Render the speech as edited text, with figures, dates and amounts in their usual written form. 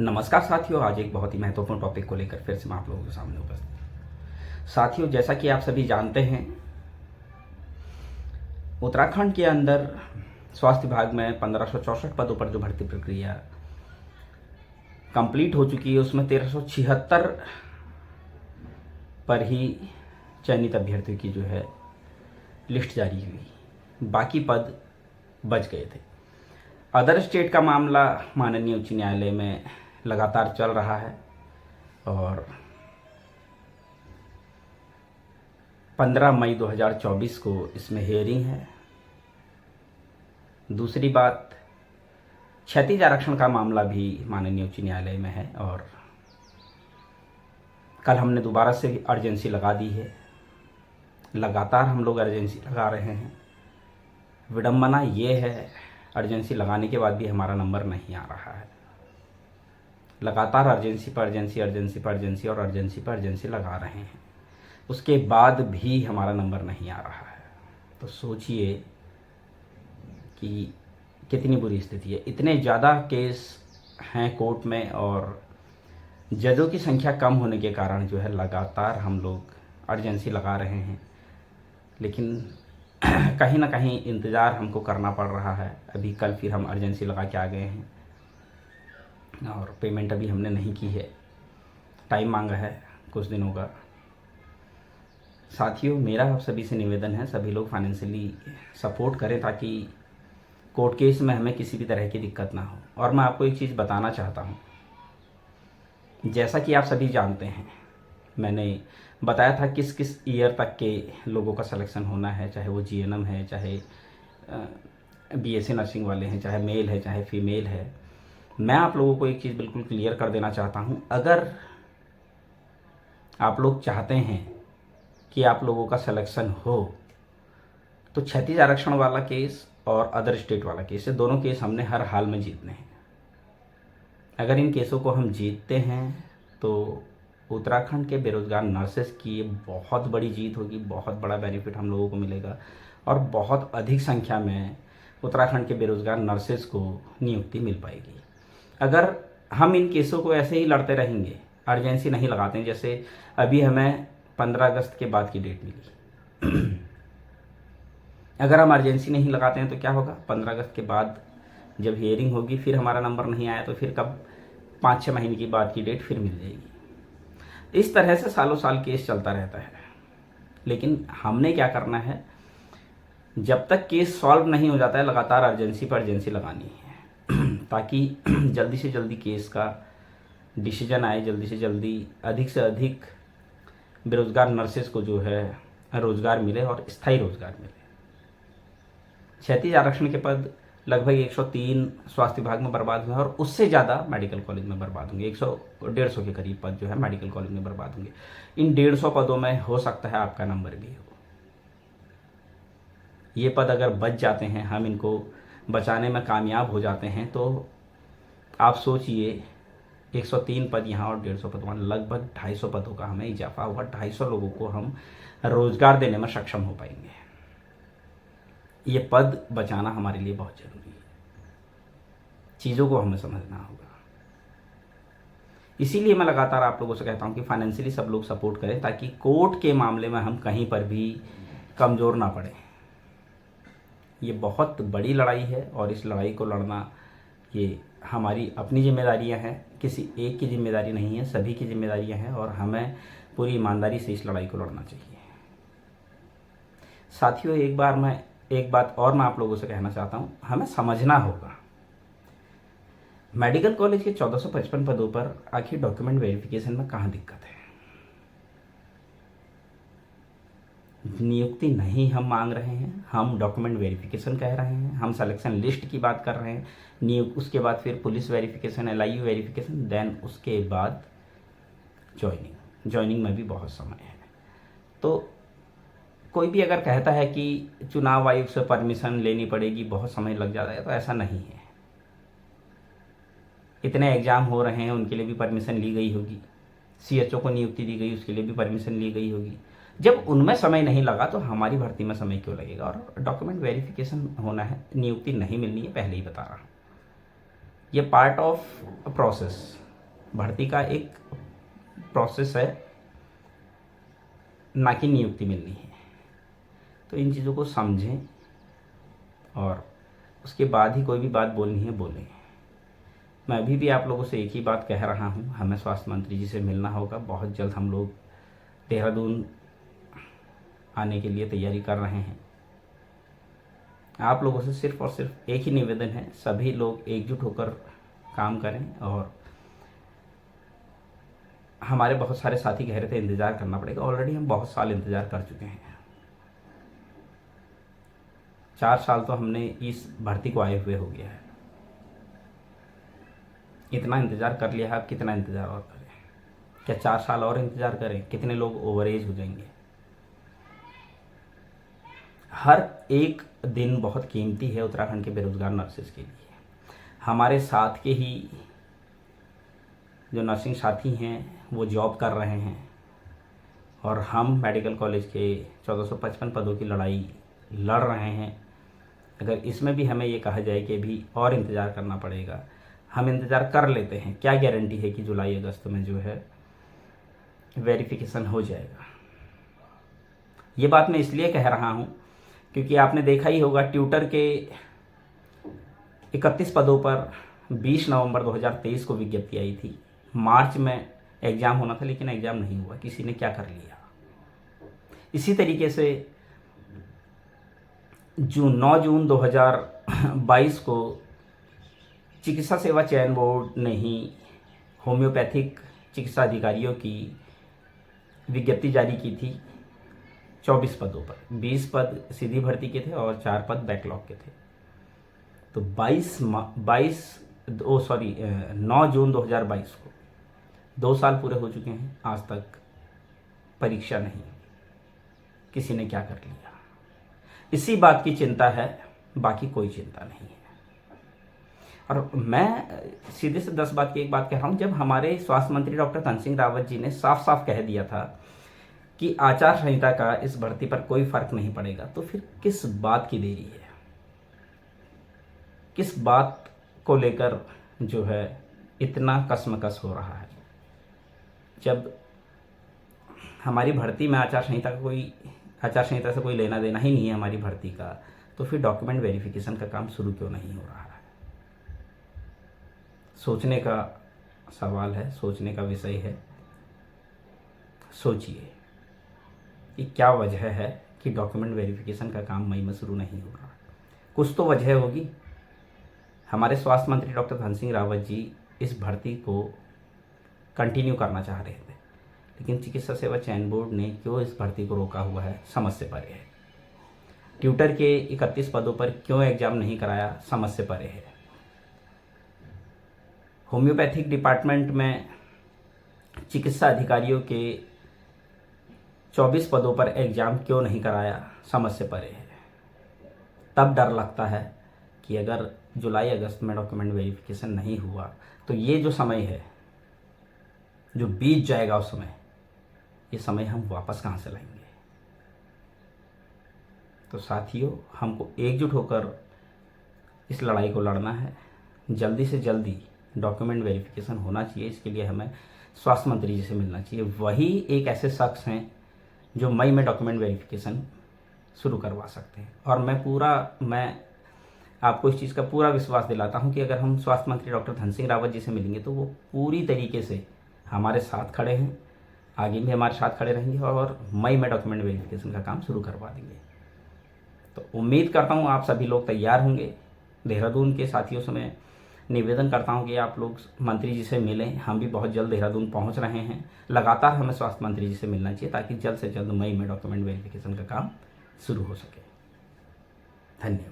नमस्कार साथियों, आज एक बहुत ही महत्वपूर्ण टॉपिक को लेकर फिर से मैं आप लोगों के सामने उपस्थित। साथियों, जैसा कि आप सभी जानते हैं, उत्तराखंड के अंदर स्वास्थ्य विभाग में 1564 पदों पर जो भर्ती प्रक्रिया कंप्लीट हो चुकी है, उसमें 1376 पर ही चयनित अभ्यर्थियों की जो है लिस्ट जारी हुई। बाकी पद बच गए थे। अदर स्टेट का मामला माननीय उच्च न्यायालय में लगातार चल रहा है और 15 मई 2024 को इसमें हियरिंग है। दूसरी बात, क्षैतिज आरक्षण का मामला भी माननीय उच्च न्यायालय में है और कल हमने दोबारा से अर्जेंसी लगा दी है। लगातार हम लोग अर्जेंसी लगा रहे हैं। विडंबना ये है, अर्जेंसी लगाने के बाद भी हमारा नंबर नहीं आ रहा है। लगातार अर्जेंसी पर अर्जेंसी, अर्जेंसी पर अर्जेंसी और अर्जेंसी पर अर्जेंसी लगा रहे हैं, उसके बाद भी हमारा नंबर नहीं आ रहा है। तो सोचिए कि कितनी बुरी स्थिति है। इतने ज़्यादा केस हैं कोर्ट में और जजों की संख्या कम होने के कारण जो है लगातार हम लोग अर्जेंसी लगा रहे हैं, लेकिन कहीं ना कहीं इंतज़ार हमको करना पड़ रहा है। अभी कल फिर हम अर्जेंसी लगा के आ गए हैं और पेमेंट अभी हमने नहीं की है, टाइम मांगा है कुछ दिनों का। साथियों, मेरा आप सभी से निवेदन है, सभी लोग फाइनेंशियली सपोर्ट करें ताकि कोर्ट केस में हमें किसी भी तरह की दिक्कत ना हो। और मैं आपको एक चीज़ बताना चाहता हूँ, जैसा कि आप सभी जानते हैं, मैंने बताया था किस किस ईयर तक के लोगों का सिलेक्शन होना है, चाहे वो जीएनएम है, चाहे बीएससी नर्सिंग वाले हैं, चाहे मेल है चाहे फीमेल है। मैं आप लोगों को एक चीज़ बिल्कुल क्लियर कर देना चाहता हूँ, अगर आप लोग चाहते हैं कि आप लोगों का सिलेक्शन हो तो क्षैतिज आरक्षण वाला केस और अदर स्टेट वाला केस, ये दोनों केस हमने हर हाल में जीतने हैं। अगर इन केसों को हम जीतते हैं तो उत्तराखंड के बेरोजगार नर्सेस की ये बहुत बड़ी जीत होगी, बहुत बड़ा बेनिफिट हम लोगों को मिलेगा और बहुत अधिक संख्या में उत्तराखंड के बेरोजगार नर्सेस को नियुक्ति मिल पाएगी। अगर हम इन केसों को ऐसे ही लड़ते रहेंगे, अर्जेंसी नहीं लगाते हैं, जैसे अभी हमें 15 अगस्त के बाद की डेट मिली, अगर हम अर्जेंसी नहीं लगाते हैं तो क्या होगा, 15 अगस्त के बाद जब हियरिंग होगी फिर हमारा नंबर नहीं आया तो फिर कब 5-6 महीने की बाद की डेट फिर मिल जाएगी। इस तरह से सालों साल केस चलता रहता है। लेकिन हमने क्या करना है, जब तक केस सॉल्व नहीं हो जाता है लगातार अर्जेंसी पर अर्जेंसी लगानी है ताकि जल्दी से जल्दी केस का डिसीजन आए, जल्दी से जल्दी अधिक से अधिक बेरोजगार नर्सेस को जो है रोजगार मिले और स्थायी रोजगार मिले। क्षैतिज आरक्षण के पद लगभग 103 स्वास्थ्य विभाग में बर्बाद हुए और उससे ज़्यादा मेडिकल कॉलेज में बर्बाद होंगे। 100-150 के करीब पद जो है मेडिकल कॉलेज में बर्बाद होंगे। इन 150 पदों में हो सकता है आपका नंबर भी हो। ये पद अगर बच जाते हैं, हम इनको बचाने में कामयाब हो जाते हैं, तो आप सोचिए 103 पद यहाँ और 150 पद वहाँ, लगभग 250 पदों का हमें इजाफा होगा। 250 लोगों को हम रोजगार देने में सक्षम हो पाएंगे। ये पद बचाना हमारे लिए बहुत जरूरी है। चीज़ों को हमें समझना होगा। इसीलिए मैं लगातार आप लोगों से कहता हूँ कि फाइनेंशियली सब लोग सपोर्ट करें ताकि कोर्ट के मामले में हम कहीं पर भी कमज़ोर ना पड़े। ये बहुत बड़ी लड़ाई है और इस लड़ाई को लड़ना ये हमारी अपनी जिम्मेदारियां हैं, किसी एक की जिम्मेदारी नहीं है, सभी की जिम्मेदारियां हैं और हमें पूरी ईमानदारी से इस लड़ाई को लड़ना चाहिए। साथियों, एक बात और मैं आप लोगों से कहना चाहता हूँ, हमें समझना होगा मेडिकल कॉलेज के 1455 पदों पर आखिर डॉक्यूमेंट वेरिफिकेशन में कहाँ दिक्कत है। नियुक्ति नहीं हम मांग रहे हैं, हम डॉक्यूमेंट वेरिफिकेशन कह रहे हैं, हम सिलेक्शन लिस्ट की बात कर रहे हैं, उसके बाद फिर police verification, LIU verification, then उसके बाद ज्वाइनिंग में भी बहुत समय है। तो कोई भी अगर कहता है कि चुनाव आयोग से परमिशन लेनी पड़ेगी, बहुत समय लग जाता है, तो ऐसा नहीं है। इतने एग्ज़ाम हो रहे हैं, उनके लिए भी परमिशन ली गई होगी। CHO को नियुक्ति दी गई, उसके लिए भी परमिशन ली गई होगी। जब उनमें समय नहीं लगा तो हमारी भर्ती में समय क्यों लगेगा। और डॉक्यूमेंट वेरिफिकेशन होना है, नियुक्ति नहीं मिलनी है, पहले ही बता रहा हूँ। ये पार्ट ऑफ प्रोसेस, भर्ती का एक प्रोसेस है, ना कि नियुक्ति मिलनी है। तो इन चीज़ों को समझें और उसके बाद ही कोई भी बात बोलनी है बोलें। मैं अभी भी आप लोगों से एक ही बात कह रहा हूँ, हमें स्वास्थ्य मंत्री जी से मिलना होगा। बहुत जल्द हम लोग देहरादून आने के लिए तैयारी कर रहे हैं। आप लोगों से सिर्फ और सिर्फ एक ही निवेदन है, सभी लोग एकजुट होकर काम करें। और हमारे बहुत सारे साथी कह रहे थे इंतज़ार करना पड़ेगा, ऑलरेडी हम बहुत साल इंतज़ार कर चुके हैं। 4 साल तो हमने इस भर्ती को आए हुए हो गया है। इतना इंतज़ार कर लिया है, अब कितना इंतज़ार और करें? क्या 4 साल और इंतज़ार करें? कितने लोग ओवर एज हो जाएंगे? हर एक दिन बहुत कीमती है उत्तराखंड के बेरोजगार नर्सेज के लिए। हमारे साथ के ही जो नर्सिंग साथी हैं वो जॉब कर रहे हैं और हम मेडिकल कॉलेज के 1455 पदों की लड़ाई लड़ रहे हैं। अगर इसमें भी हमें ये कहा जाए कि भी और इंतज़ार करना पड़ेगा, हम इंतज़ार कर लेते हैं। क्या गारंटी है कि जुलाई अगस्त में जो है वेरिफिकेशन हो जाएगा? ये बात मैं इसलिए कह रहा हूँ क्योंकि आपने देखा ही होगा, ट्यूटर के 31 पदों पर 20 नवंबर 2023 को विज्ञप्ति आई थी। मार्च में एग्ज़ाम होना था लेकिन एग्ज़ाम नहीं हुआ। किसी ने क्या कर लिया? इसी तरीके से 9 जून 2022 को चिकित्सा सेवा चयन बोर्ड ने ही होम्योपैथिक चिकित्सा अधिकारियों की विज्ञप्ति जारी की थी 24 पदों पर। 20 पद सीधी भर्ती के थे और 4 पद बैकलॉग के थे। तो 9 जून 2022 को 2 साल पूरे हो चुके हैं, आज तक परीक्षा नहीं। किसी ने क्या कर लिया? इसी बात की चिंता है, बाकी कोई चिंता नहीं है। और मैं सीधे से 10 बात की एक बात कह रहा हूँ। जब हमारे स्वास्थ्य मंत्री डॉक्टर धन सिंह रावत जी ने साफ साफ कह दिया था कि आचार संहिता का इस भर्ती पर कोई फर्क नहीं पड़ेगा, तो फिर किस बात की देरी है? किस बात को लेकर जो है इतना कसमकस हो रहा है? जब हमारी भर्ती में आचार संहिता से कोई लेना देना ही नहीं है हमारी भर्ती का, तो फिर डॉक्यूमेंट वेरिफिकेशन का काम शुरू क्यों नहीं हो रहा है? सोचने का सवाल है, सोचने का विषय है। सोचिए कि क्या वजह है कि डॉक्यूमेंट वेरिफिकेशन का काम मई में शुरू नहीं हो रहा। कुछ तो वजह होगी। हमारे स्वास्थ्य मंत्री डॉक्टर धन सिंह रावत जी इस भर्ती को कंटिन्यू करना चाह रहे थे, लेकिन चिकित्सा सेवा चयन बोर्ड ने क्यों इस भर्ती को रोका हुआ है, समझ से परे है। ट्यूटर के 31 पदों पर क्यों एग्जाम नहीं कराया, समझ से परे है। होम्योपैथिक डिपार्टमेंट में चिकित्सा अधिकारियों के 24 पदों पर एग्जाम क्यों नहीं कराया, समझ से परे है। तब डर लगता है कि अगर जुलाई अगस्त में डॉक्यूमेंट वेरिफिकेशन नहीं हुआ तो ये जो समय है जो बीत जाएगा, उस समय ये समय हम वापस कहाँ से लाएंगे? तो साथियों, हमको एकजुट होकर इस लड़ाई को लड़ना है। जल्दी से जल्दी डॉक्यूमेंट वेरिफिकेशन होना चाहिए। इसके लिए हमें स्वास्थ्य मंत्री जी से मिलना चाहिए। वही एक ऐसे शख्स हैं जो मई में डॉक्यूमेंट वेरिफिकेशन शुरू करवा सकते हैं। और मैं आपको इस चीज़ का पूरा विश्वास दिलाता हूं कि अगर हम स्वास्थ्य मंत्री डॉक्टर धन सिंह रावत जी से मिलेंगे तो वो पूरी तरीके से हमारे साथ खड़े हैं, आगे भी हमारे साथ खड़े रहेंगे और मई में डॉक्यूमेंट वेरिफिकेशन का काम शुरू करवा देंगे। तो उम्मीद करता हूँ आप सभी लोग तैयार होंगे। देहरादून के साथियों से मैं निवेदन करता हूं कि आप लोग मंत्री जी से मिलें। हम भी बहुत जल्द देहरादून पहुंच रहे हैं। लगातार हमें स्वास्थ्य मंत्री जी से मिलना चाहिए ताकि जल्द से जल्द मई में डॉक्यूमेंट वेरिफिकेशन का काम शुरू हो सके। धन्यवाद।